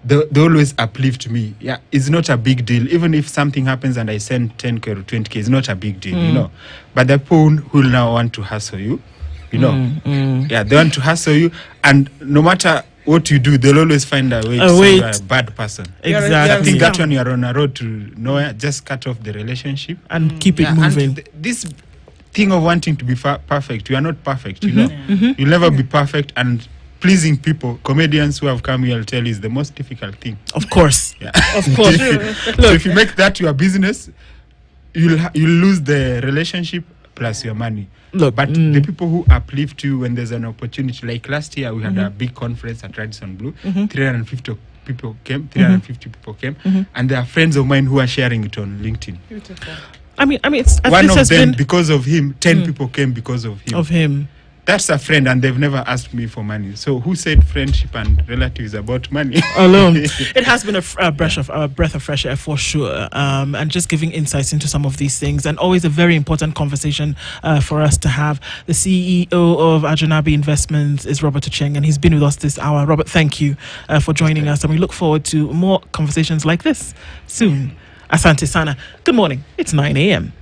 [SPEAKER 1] They always uplift me. Yeah, it's not a big deal. Even if something happens and I send 10K or 20K, it's not a big deal, you know. But the people who now want to hustle you, you know. Yeah, they want to hustle you. And no matter what you do, they'll always find a way to say you're a bad person.
[SPEAKER 2] Exactly.
[SPEAKER 1] I think that when you're on a road to nowhere, just cut off the relationship.
[SPEAKER 2] And keep it moving.
[SPEAKER 1] And this thing of wanting to be perfect, you are not perfect, you know. You'll never be perfect, and pleasing people, comedians who have come here will tell you is the most difficult thing.
[SPEAKER 2] Of course.
[SPEAKER 1] Yeah.
[SPEAKER 2] Of course.
[SPEAKER 1] So if you make that your business, you'll lose the relationship plus your money.
[SPEAKER 2] Look,
[SPEAKER 1] but the people who uplift you when there's an opportunity, like last year we had a big conference at Radisson Blue, 350 people came, and there are friends of mine who are sharing it on LinkedIn.
[SPEAKER 4] Beautiful.
[SPEAKER 2] I mean, it's
[SPEAKER 1] one of them because of him. 10 people came because of him. That's a friend, and they've never asked me for money. So who said friendship and relatives about money?
[SPEAKER 2] Alone. It has been a breath of fresh air for sure, and just giving insights into some of these things, and always a very important conversation for us to have. The CEO of Ajanabi Investments is Robert Ochieng, and he's been with us this hour. Robert, thank you for joining us, and we look forward to more conversations like this soon. Asante Sana. Good morning. It's 9 a.m.